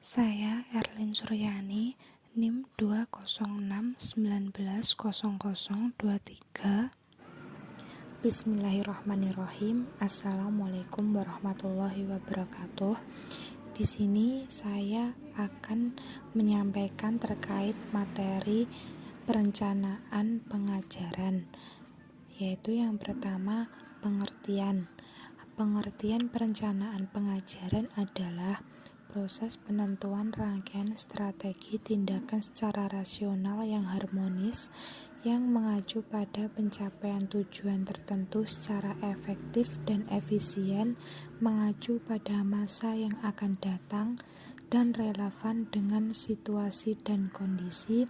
Saya Erlin Suryani, NIM 206190023. Bismillahirrahmanirrahim. Assalamualaikum warahmatullahi wabarakatuh. Di sini saya akan menyampaikan terkait materi perencanaan pengajaran, yaitu yang pertama, pengertian. Pengertian perencanaan pengajaran adalah proses penentuan rangkaian strategi tindakan secara rasional yang harmonis yang mengacu pada pencapaian tujuan tertentu secara efektif dan efisien, mengacu pada masa yang akan datang dan relevan dengan situasi dan kondisi,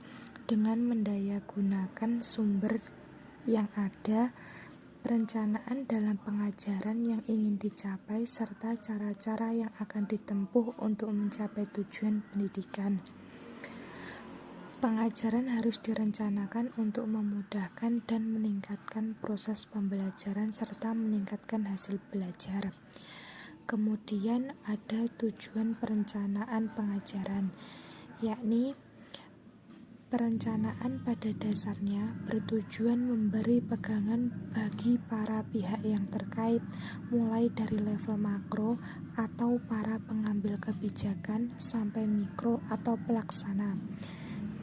dengan mendayagunakan sumber yang ada, perencanaan dalam pengajaran yang ingin dicapai, serta cara-cara yang akan ditempuh untuk mencapai tujuan pendidikan. Pengajaran harus direncanakan untuk memudahkan dan meningkatkan proses pembelajaran serta meningkatkan hasil belajar. Kemudian ada tujuan perencanaan pengajaran, yakni perencanaan pada dasarnya bertujuan memberi pegangan bagi para pihak yang terkait, mulai dari level makro atau para pengambil kebijakan sampai mikro atau pelaksana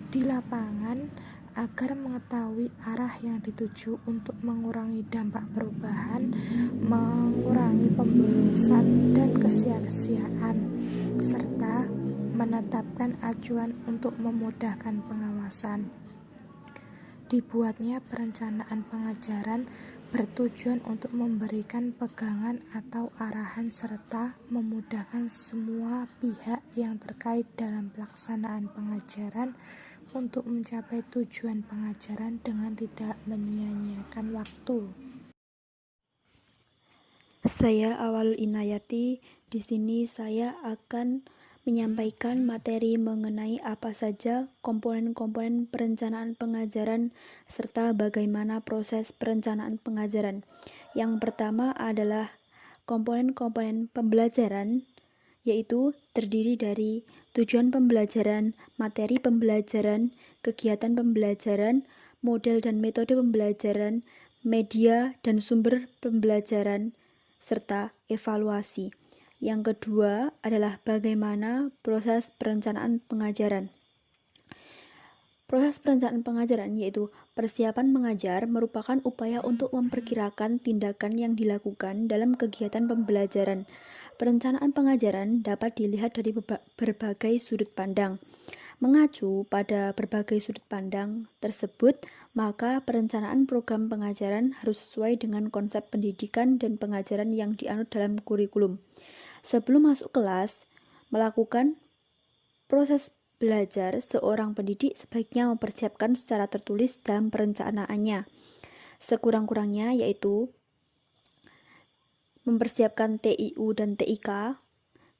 di lapangan, agar mengetahui arah yang dituju untuk mengurangi dampak perubahan, mengurangi pemborosan dan kesia-siaan, serta menetapkan acuan untuk memudahkan pengawasan. Dibuatnya perencanaan pengajaran bertujuan untuk memberikan pegangan atau arahan serta memudahkan semua pihak yang terkait dalam pelaksanaan pengajaran untuk mencapai tujuan pengajaran dengan tidak menyia-nyiakan waktu. Saya Awalul Inayati. Di sini saya akan menyampaikan materi mengenai apa saja komponen-komponen perencanaan pengajaran serta bagaimana proses perencanaan pengajaran. Yang pertama adalah komponen-komponen pembelajaran, yaitu terdiri dari tujuan pembelajaran, materi pembelajaran, kegiatan pembelajaran, model dan metode pembelajaran, media dan sumber pembelajaran, serta evaluasi. Yang kedua adalah bagaimana proses perencanaan pengajaran. Proses perencanaan pengajaran yaitu persiapan mengajar merupakan upaya untuk memperkirakan tindakan yang dilakukan dalam kegiatan pembelajaran. Perencanaan pengajaran dapat dilihat dari berbagai sudut pandang. Mengacu pada berbagai sudut pandang tersebut, maka perencanaan program pengajaran harus sesuai dengan konsep pendidikan dan pengajaran yang dianut dalam kurikulum. Sebelum masuk kelas, melakukan proses belajar, seorang pendidik sebaiknya mempersiapkan secara tertulis dalam perencanaannya. Sekurang-kurangnya yaitu mempersiapkan TIU dan TIK,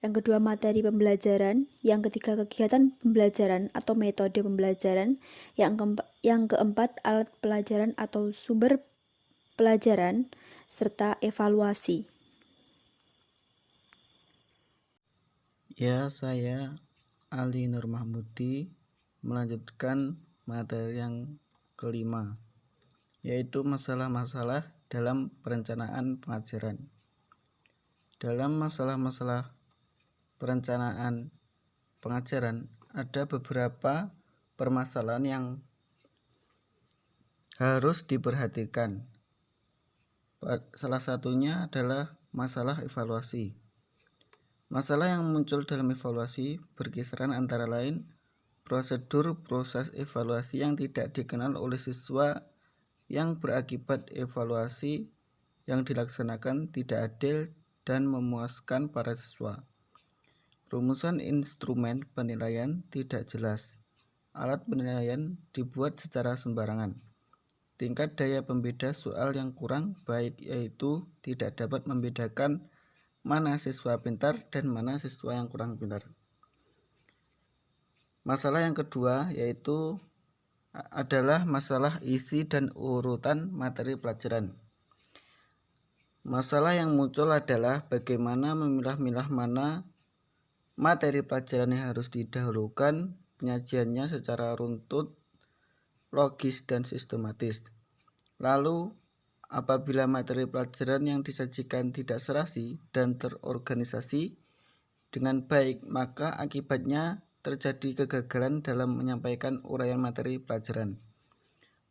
yang kedua materi pembelajaran, yang ketiga kegiatan pembelajaran atau metode pembelajaran, yang keempat alat pelajaran atau sumber pelajaran, serta evaluasi. Ya, saya Ali Nur Mahmudi melanjutkan materi yang kelima, yaitu masalah-masalah dalam perencanaan pengajaran. Dalam masalah-masalah perencanaan pengajaran ada beberapa permasalahan yang harus diperhatikan. Salah satunya adalah masalah evaluasi. Masalah yang muncul dalam evaluasi berkisaran antara lain prosedur proses evaluasi yang tidak dikenal oleh siswa yang berakibat evaluasi yang dilaksanakan tidak adil dan memuaskan para siswa. Rumusan instrumen penilaian tidak jelas. Alat penilaian dibuat secara sembarangan. Tingkat daya pembeda soal yang kurang baik, yaitu tidak dapat membedakan mana siswa pintar dan mana siswa yang kurang pintar. Masalah yang kedua yaitu adalah masalah isi dan urutan materi pelajaran. Masalah yang muncul adalah bagaimana memilah-milah mana materi pelajaran yang harus didahulukan penyajiannya secara runtut, logis, dan sistematis. Lalu, apabila materi pelajaran yang disajikan tidak serasi dan terorganisasi dengan baik, maka akibatnya terjadi kegagalan dalam menyampaikan uraian materi pelajaran.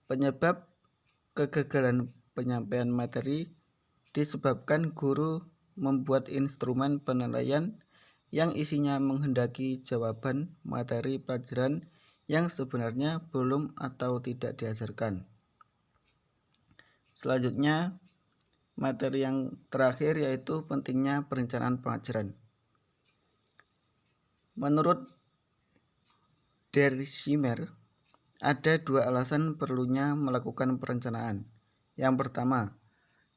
Penyebab kegagalan penyampaian materi disebabkan guru membuat instrumen penilaian yang isinya menghendaki jawaban materi pelajaran yang sebenarnya belum atau tidak diajarkan. Selanjutnya, materi yang terakhir yaitu pentingnya perencanaan pengajaran. Menurut Dersimer, ada dua alasan perlunya melakukan perencanaan. Yang pertama,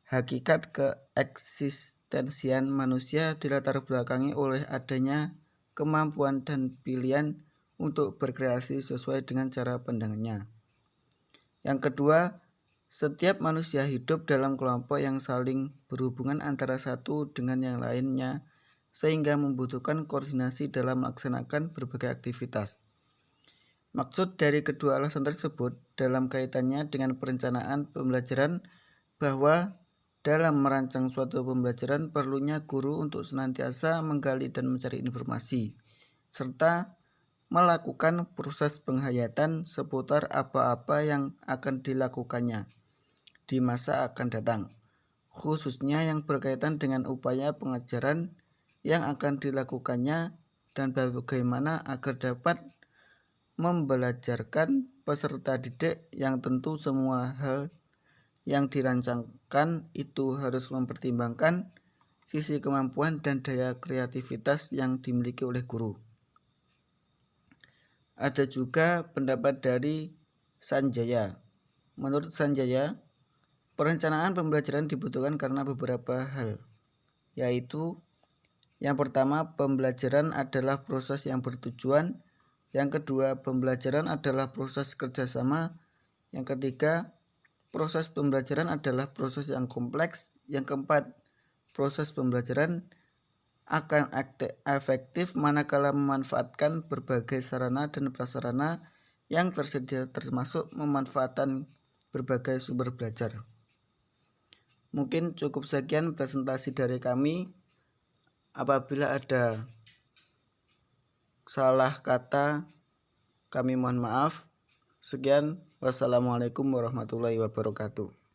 hakikat keeksistensian manusia dilatar belakangi oleh adanya kemampuan dan pilihan untuk berkreasi sesuai dengan cara pandangannya. Yang kedua, setiap manusia hidup dalam kelompok yang saling berhubungan antara satu dengan yang lainnya sehingga membutuhkan koordinasi dalam melaksanakan berbagai aktivitas. Maksud dari kedua alasan tersebut dalam kaitannya dengan perencanaan pembelajaran bahwa dalam merancang suatu pembelajaran perlunya guru untuk senantiasa menggali dan mencari informasi, serta melakukan proses penghayatan seputar apa-apa yang akan dilakukannya di masa akan datang, khususnya yang berkaitan dengan upaya pengajaran yang akan dilakukannya dan bagaimana agar dapat membelajarkan peserta didik yang tentu semua hal yang dirancangkan itu harus mempertimbangkan sisi kemampuan dan daya kreativitas yang dimiliki oleh guru. Ada juga pendapat dari Sanjaya. Menurut Sanjaya, perencanaan pembelajaran dibutuhkan karena beberapa hal, yaitu yang pertama, pembelajaran adalah proses yang bertujuan. Yang kedua, pembelajaran adalah proses kerjasama. Yang ketiga, proses pembelajaran adalah proses yang kompleks. Yang keempat, proses pembelajaran akan efektif manakala memanfaatkan berbagai sarana dan prasarana yang tersedia, termasuk memanfaatkan berbagai sumber belajar. Mungkin cukup sekian presentasi dari kami. Apabila ada salah kata, kami mohon maaf. Sekian, wassalamualaikum warahmatullahi wabarakatuh.